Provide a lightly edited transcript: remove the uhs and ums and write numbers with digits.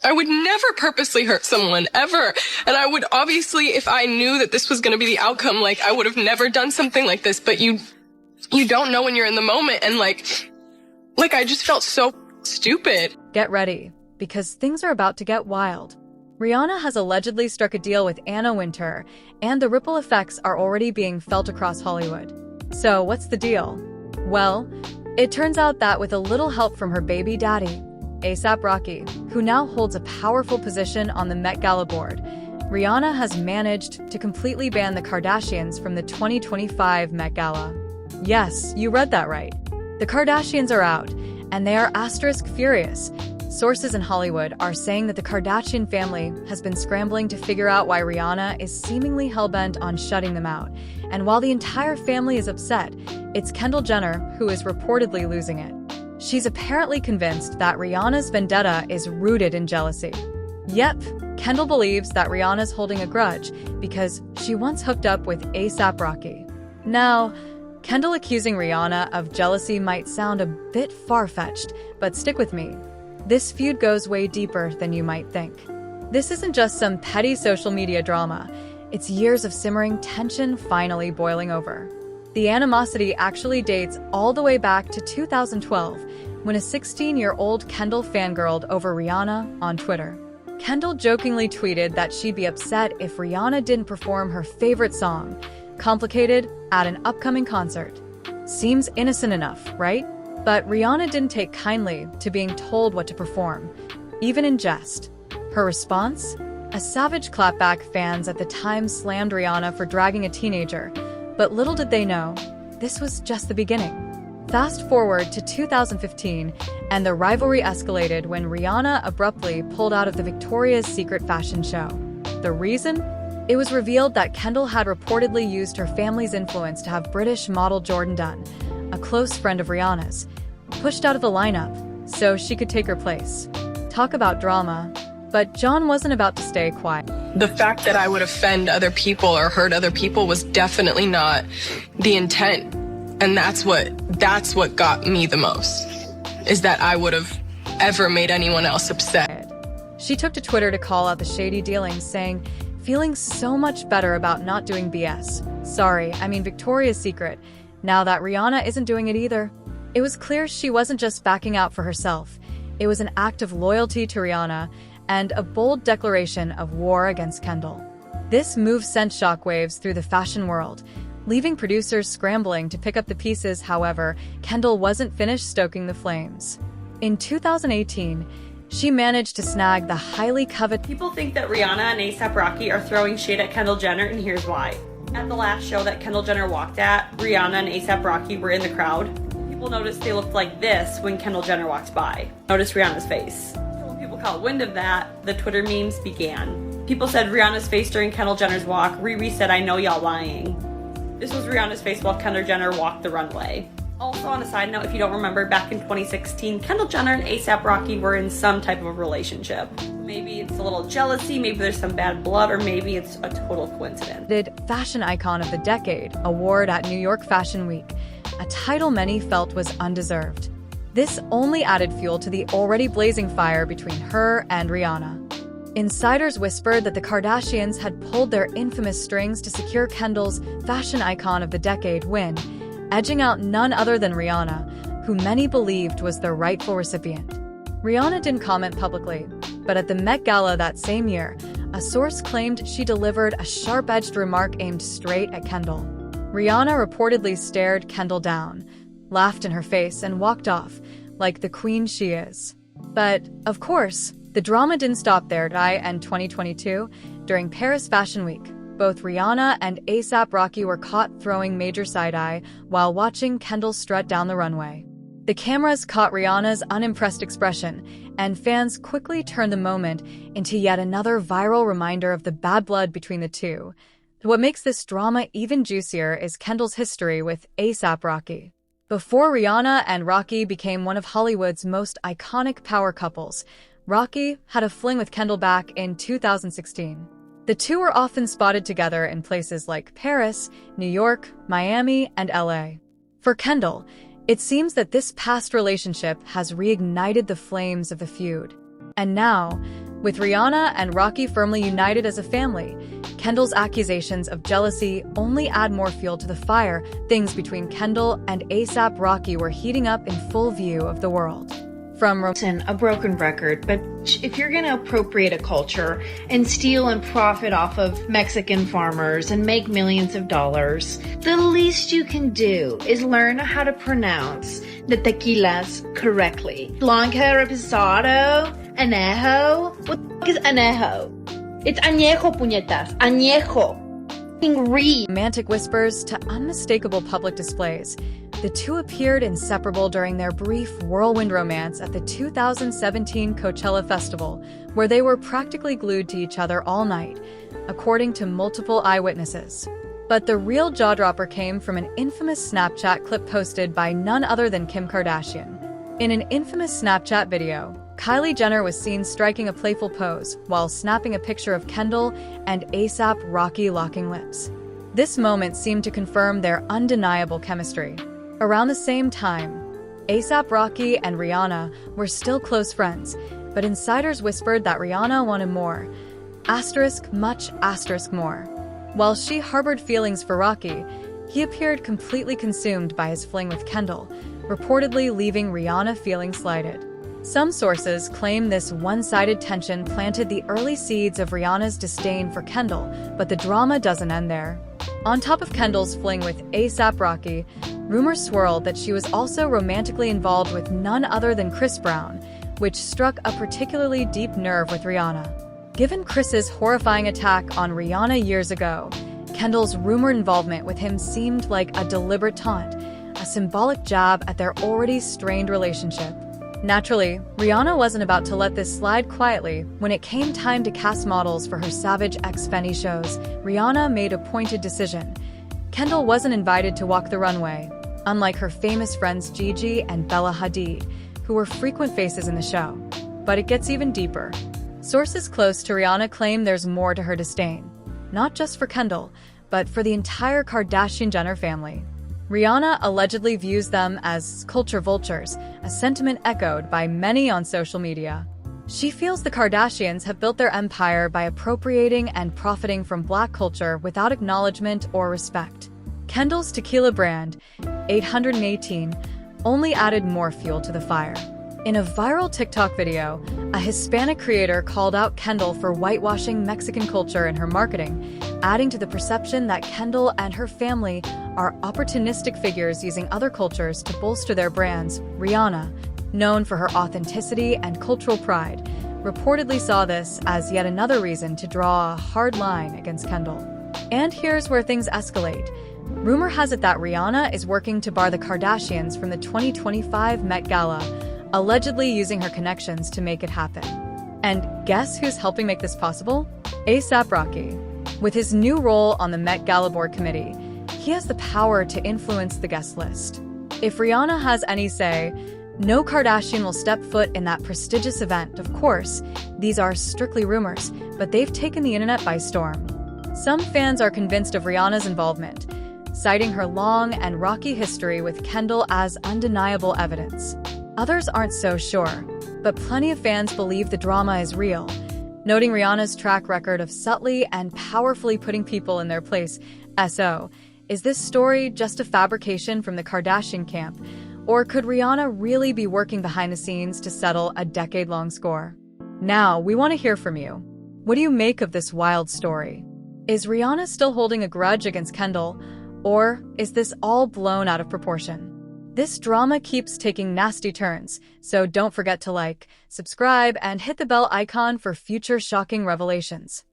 I would never purposely hurt someone, ever. And I would obviously, if I knew that this was going to be the outcome, like, I would have never done something like this. But you don't know when you're in the moment. And like, I just felt so stupid. Get ready, because things are about to get wild. Rihanna has allegedly struck a deal with Anna Wintour, and the ripple effects are already being felt across Hollywood. So what's the deal? Well, it turns out that with a little help from her baby daddy, A$AP Rocky, who now holds a powerful position on the Met Gala board, Rihanna has managed to completely ban the Kardashians from the 2025 Met Gala. Yes, you read that right. The Kardashians are out, and they are asterisk furious. Sources in Hollywood are saying that the Kardashian family has been scrambling to figure out why Rihanna is seemingly hellbent on shutting them out. And while the entire family is upset, it's Kendall Jenner who is reportedly losing it. She's apparently convinced that Rihanna's vendetta is rooted in jealousy. Yep, Kendall believes that Rihanna's holding a grudge because she once hooked up with A$AP Rocky. Now, Kendall accusing Rihanna of jealousy might sound a bit far-fetched, but stick with me. This feud goes way deeper than you might think. This isn't just some petty social media drama. It's years of simmering tension finally boiling over. The animosity actually dates all the way back to 2012, when a 16-year-old Kendall fangirled over Rihanna on Twitter. Kendall jokingly tweeted that she'd be upset if Rihanna didn't perform her favorite song, Complicated, at an upcoming concert. Seems innocent enough, right? But Rihanna didn't take kindly to being told what to perform, even in jest. Her response? A savage clapback. Fans at the time slammed Rihanna for dragging a teenager, but little did they know, this was just the beginning. Fast forward to 2015, and the rivalry escalated when Rihanna abruptly pulled out of the Victoria's Secret fashion show. The reason? It was revealed that Kendall had reportedly used her family's influence to have British model Jordan Dunn, a close friend of Rihanna's, pushed out of the lineup so she could take her place. Talk about drama. But John wasn't about to stay quiet. The fact that I would offend other people or hurt other people was definitely not the intent. And that's what got me the most, is that I would have ever made anyone else upset. She took to Twitter to call out the shady dealings, saying, "Feeling so much better about not doing BS. Sorry, I mean Victoria's Secret. Now that Rihanna isn't doing it either." It was clear she wasn't just backing out for herself. It was an act of loyalty to Rihanna and a bold declaration of war against Kendall. This move sent shockwaves through the fashion world, leaving producers scrambling to pick up the pieces. However, Kendall wasn't finished stoking the flames. In 2018, she managed to snag the highly coveted... People think that Rihanna and A$AP Rocky are throwing shade at Kendall Jenner, and here's why. At the last show that Kendall Jenner walked at, Rihanna and A$AP Rocky were in the crowd. People noticed they looked like this when Kendall Jenner walked by. Notice Rihanna's face. So when people caught wind of that, the Twitter memes began. People said Rihanna's face during Kendall Jenner's walk. Riri said, "I know y'all lying." This was Rihanna's face while Kendall Jenner walked the runway. Also, on a side note, if you don't remember, back in 2016, Kendall Jenner and A$AP Rocky were in some type of a relationship. Maybe it's a little jealousy, maybe there's some bad blood, or maybe it's a total coincidence. Fashion Icon of the Decade award at New York Fashion Week, a title many felt was undeserved. This only added fuel to the already blazing fire between her and Rihanna. Insiders whispered that the Kardashians had pulled their infamous strings to secure Kendall's Fashion Icon of the Decade win, edging out none other than Rihanna, who many believed was the rightful recipient. Rihanna didn't comment publicly, but at the Met Gala that same year, a source claimed she delivered a sharp-edged remark aimed straight at Kendall. Rihanna reportedly stared Kendall down, laughed in her face, and walked off, like the queen she is. But, of course, the drama didn't stop there. In 2022, during Paris Fashion Week, both Rihanna and A$AP Rocky were caught throwing major side-eye while watching Kendall strut down the runway. The cameras caught Rihanna's unimpressed expression, and fans quickly turned the moment into yet another viral reminder of the bad blood between the two. What makes this drama even juicier is Kendall's history with A$AP Rocky. Before Rihanna and Rocky became one of Hollywood's most iconic power couples, Rocky had a fling with Kendall back in 2016. The two were often spotted together in places like Paris, New York, Miami, and LA. For Kendall, it seems that this past relationship has reignited the flames of the feud. And now, With Rihanna and Rocky firmly united as a family, Kendall's accusations of jealousy only add more fuel to the fire. Things between Kendall and A$AP Rocky were heating up in full view of the world. A broken record, but if you're going to appropriate a culture and steal and profit off of Mexican farmers and make millions of dollars, the least you can do is learn how to pronounce the tequilas correctly. Blanca, Reposado, Añejo. What the fuck is Añejo? It's Añejo, puñetas. Añejo. Read. Romantic whispers to unmistakable public displays, the two appeared inseparable during their brief whirlwind romance at the 2017 Coachella Festival, where they were practically glued to each other all night, according to multiple eyewitnesses. But the real jaw-dropper came from an infamous Snapchat clip posted by none other than Kim Kardashian. In an infamous Snapchat video, Kylie Jenner was seen striking a playful pose while snapping a picture of Kendall and A$AP Rocky locking lips. This moment seemed to confirm their undeniable chemistry. Around the same time, A$AP Rocky and Rihanna were still close friends, but insiders whispered that Rihanna wanted more. Much more. While she harbored feelings for Rocky, he appeared completely consumed by his fling with Kendall, reportedly leaving Rihanna feeling slighted. Some sources claim this one-sided tension planted the early seeds of Rihanna's disdain for Kendall, but the drama doesn't end there. On top of Kendall's fling with A$AP Rocky, rumors swirled that she was also romantically involved with none other than Chris Brown, which struck a particularly deep nerve with Rihanna. Given Chris's horrifying attack on Rihanna years ago, Kendall's rumored involvement with him seemed like a deliberate taunt, a symbolic jab at their already strained relationship. Naturally, Rihanna wasn't about to let this slide quietly. When it came time to cast models for her Savage X Fenty shows, Rihanna made a pointed decision. Kendall wasn't invited to walk the runway, unlike her famous friends Gigi and Bella Hadid, who were frequent faces in the show. But it gets even deeper. Sources close to Rihanna claim there's more to her disdain, not just for Kendall, but for the entire Kardashian-Jenner family. Rihanna allegedly views them as culture vultures, a sentiment echoed by many on social media. She feels the Kardashians have built their empire by appropriating and profiting from Black culture without acknowledgement or respect. Kendall's tequila brand, 818, only added more fuel to the fire. In a viral TikTok video, a Hispanic creator called out Kendall for whitewashing Mexican culture in her marketing, adding to the perception that Kendall and her family are opportunistic figures using other cultures to bolster their brands. Rihanna, known for her authenticity and cultural pride, reportedly saw this as yet another reason to draw a hard line against Kendall. And here's where things escalate. Rumor has it that Rihanna is working to bar the Kardashians from the 2025 Met Gala, allegedly using her connections to make it happen. And guess who's helping make this possible? A$AP Rocky. With his new role on the Met Gala board committee, he has the power to influence the guest list. If Rihanna has any say, no Kardashian will step foot in that prestigious event. Of course, these are strictly rumors, but they've taken the internet by storm. Some fans are convinced of Rihanna's involvement, citing her long and rocky history with Kendall as undeniable evidence. Others aren't so sure, but plenty of fans believe the drama is real, noting Rihanna's track record of subtly and powerfully putting people in their place. So, is this story just a fabrication from the Kardashian camp, or could Rihanna really be working behind the scenes to settle a decade-long score? Now, we want to hear from you. What do you make of this wild story? Is Rihanna still holding a grudge against Kendall, or is this all blown out of proportion? This drama keeps taking nasty turns, so don't forget to like, subscribe, and hit the bell icon for future shocking revelations.